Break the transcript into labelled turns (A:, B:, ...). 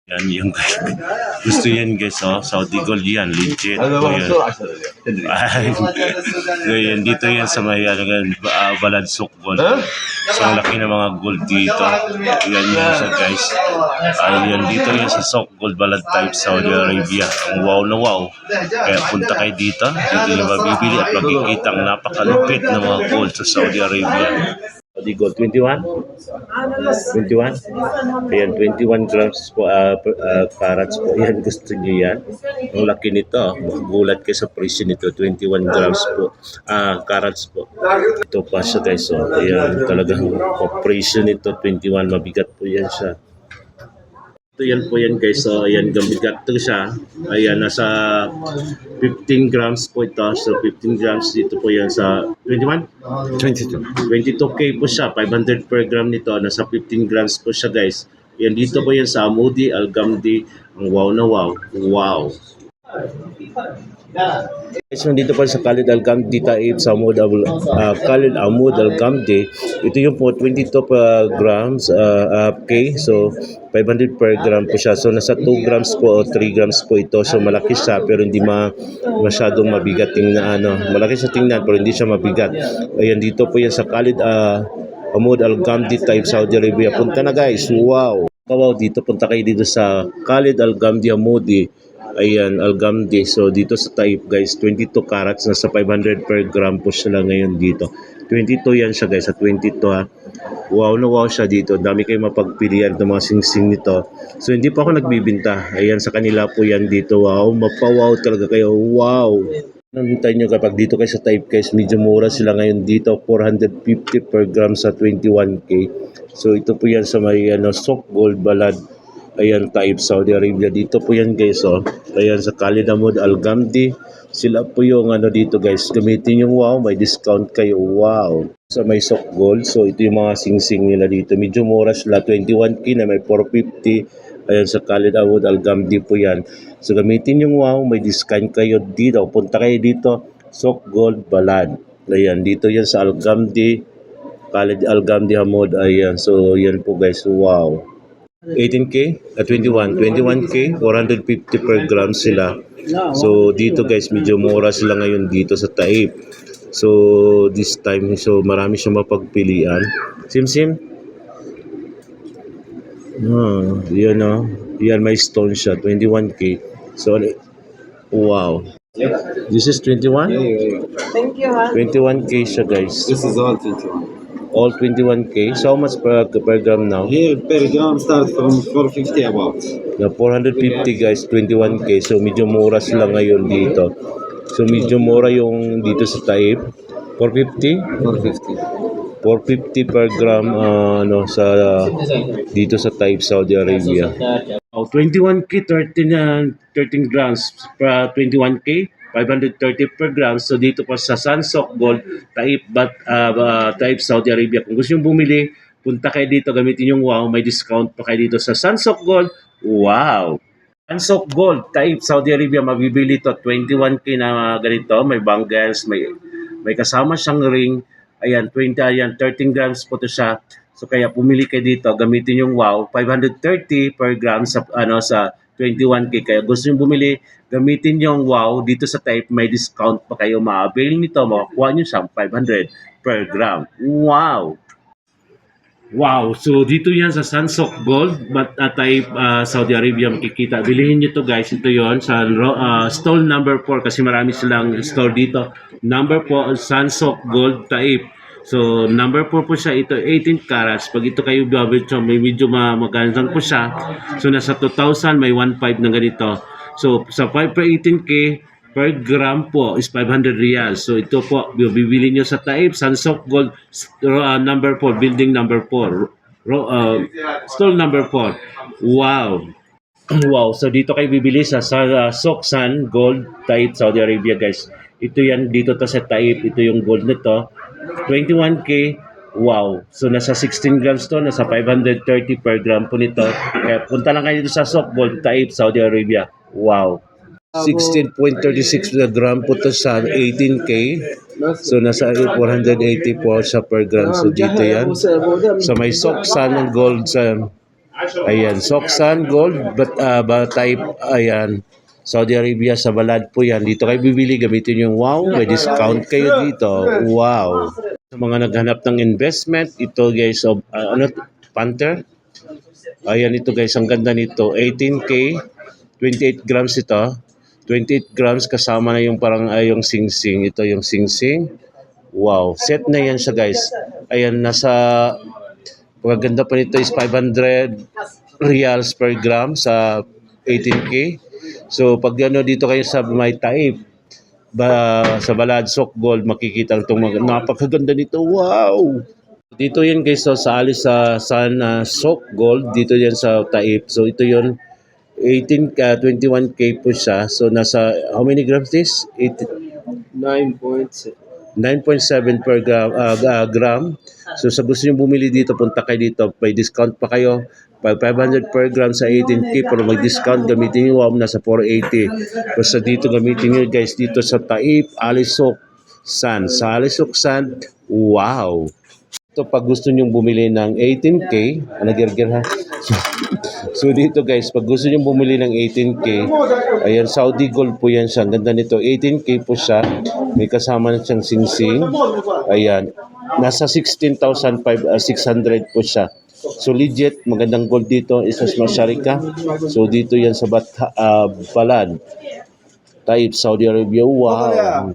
A: Yan yung gusto yan guys, oh. Saudi gold yan, legit po yan. Ay, ngayon, dito yan sa may Balansok gold. So, ang laki ng mga gold dito. Yan yan siya guys. Yan, dito yan sa Sok Gold Balad Type, Saudi Arabia. Ang wow na wow. Kaya punta kayo dito. Dito yung mabibili at makikita ang napakalupit ng mga gold sa Saudi Arabia. Saudi gold, 21? 21? Ayan, 21 grams po, carats po. Ayan, gusto niyo yan. Ang laki nito. Magulat kayo sa presyo nito. 21 grams po. Carats po. Ito pa siya guys. So, ayan, talagang presyo nito. 21. Mabigat po yan siya. Ito yan po yan guys. So, ayan, gamigat to siya. Ayan, nasa 15 grams po ito. So, 15 grams dito po yan sa 21?
B: 22.
A: 22K po siya. 500 per gram nito. Nasa 15 grams po siya guys. Yan, dito po yan sa Amudi, Al-Gamdi. Ang wow na wow. Wow. Guys, nandito pa sa Khalid Al-Gamdi Taib sa Khalid Amud Al-Gamdi. Ito yung po 22 grams K. So 500 per gram po siya. So nasa 2 grams po o 3 grams po ito. So malaki siya pero hindi masyadong mabigat tingnan. Malaki siya tingnan pero hindi siya mabigat. Ayan, dito po yan sa Khalid Amud Al-Gamdi Taib, Saudi Arabia. Punta na guys. Wow. Wow, dito punta kayo dito sa Khalid Al-Gamdi Amudi. Ayan, Al-Gamdi. So, dito sa type guys, 22 carats. Nasa 500 per gram po sila ngayon dito. 22 yan siya guys, sa 22 ha. Wow na wow siya dito. Dami kayo mapagpilian ng mga sing-sing nito. So, hindi pa ako nagbibinta. Ayan, sa kanila po yan dito. Wow, mapawaw talaga kayo. Wow. Nantay nyo kapag dito kayo sa type guys, medyo mura sila ngayon dito. 450 per gram sa 21K. So, ito po yan sa may Sok Gold Balad. Ayan, Taib, Saudi Arabia. Dito po yan guys, oh. Ayan, sa Khalid Amud Al-Gamdi. Sila po yung dito guys. Gamitin yung wow, may discount kayo. Wow. Sa may Sok Gold. So, ito yung mga sing-sing nila dito. Medyo mura sila. 21K na may 450. Ayan, sa Khalid Amud Al-Gamdi po yan. So, gamitin yung wow, may discount kayo dito. Punta kayo dito, Sok Gold Balad. Ayan, dito yan sa Al-Gamdi. Khalid Al-Gamdi Amud. Ayan, so yan po guys. Wow. 18K at 21K 450 per gram sila. So dito guys medyo mura sila ngayon dito sa Taib. So this time so marami siyang mapagpilian. Sim yan yan may stone siya 21K. So wow, this is 21.
C: Thank you, ha?
A: 21K siya guys.
B: This is all 21.
A: All 21K. So how much per gram now?
B: Here per gram start from 450 about.
A: Na 450 guys, 21K. So medyo mura sila ngayon dito. So medyo mura yung dito sa Taib. 450?
B: 450.
A: 450 per gram sa dito sa Taib, Saudi Arabia. 21K 13 grams per 21K. 530 per gram. So dito pa sa Sok Gold Taib Saudi Arabia. Kung gusto nyo bumili, punta kayo dito, gamitin yung wow, may discount pa kayo dito sa Sok Gold. Wow! Sok Gold Taib Saudi Arabia, mabibili to 21K na ganito, may bangles, may kasama siyang ring. Ayan, 13 grams po to siya. So kaya pumili kayo dito, gamitin yung wow, 530 per gram sa 21K. Kaya gusto nyo bumili, gamitin yung wow, dito sa type may discount pa kayo ma-avail nito, makakuha nyo siyang 500 per gram. Wow! Wow! So dito yan sa Sok Gold, but type Saudi Arabia makikita. Bilihin nyo to guys, ito yon sa stall number 4 kasi marami silang store dito. Number 4, Sok Gold Taib. So number 4 po siya, ito 18 carats. Pag ito kayo gabit, so may medyo magandang po siya. So nasa 2,000 may 1.5 na ganito. So sa 5 per 18K per gram po is 500 riyals. So ito po bibili nyo sa Taib, Sok Gold number 4, building number 4, stall number 4. Wow. Wow. So dito kayo bibili sa Sok San Gold Taib, Saudi Arabia guys. Ito yan dito to sa Taib. Ito yung gold nito. 21K. Wow. So nasa 16 grams to, nasa 530 per gram po nito. Kaya punta lang kayo dito sa Sok Gold Taib, Saudi Arabia. Wow. 16.36 gram po to sa 18K. So nasa 480 po siya per gram. So dito yan. Sa may Sok San Gold sa Ayan, Soksan Gold, but type, ayan, Saudi Arabia sa Balad po yan. Dito kayo bibili, gamitin yung wow, may discount kayo dito. Wow. Sa mga naghanap ng investment, ito guys, Panther. Ayan ito guys, ang ganda nito. 18K, 28 grams ito. 28 grams kasama na yung parang yung sing-sing. Ito yung sing-sing. Wow, set na yan siya guys. Ayan, pagkaganda pa nito is 500 reals per gram sa 18K. So pag dito kayo sa may type, sa Balad Sok Gold, makikita itong napakaganda nito. Wow! Dito yan guys, so, sa alis sa Sok Gold, dito yan sa Taip. So ito yon 21K po siya. So nasa, how many grams this?
B: 9.7.
A: 9.7 per gram. So sa gusto nyo bumili dito, punta kayo dito. May discount pa kayo. 500 per gram sa 18K. Pero mag-discount, gamitin nyo. Nasa 480. Basta dito gamitin nyo guys. Dito sa Taip, Alisok San. Sa Alisok San, wow! Ito pag gusto nyo bumili ng 18K, nag-gerger ha? So dito guys, pag gusto nyo bumili ng 18K, ayan, Saudi Gold po yan siya. Ang ganda nito, 18K po siya. May kasama na siyang sing-sing. Ayan, nasa 16,600 po siya. So legit, magandang gold dito, Isas Masyarika. So dito yan sa Balad, Taib, Saudi Arabia. Wow!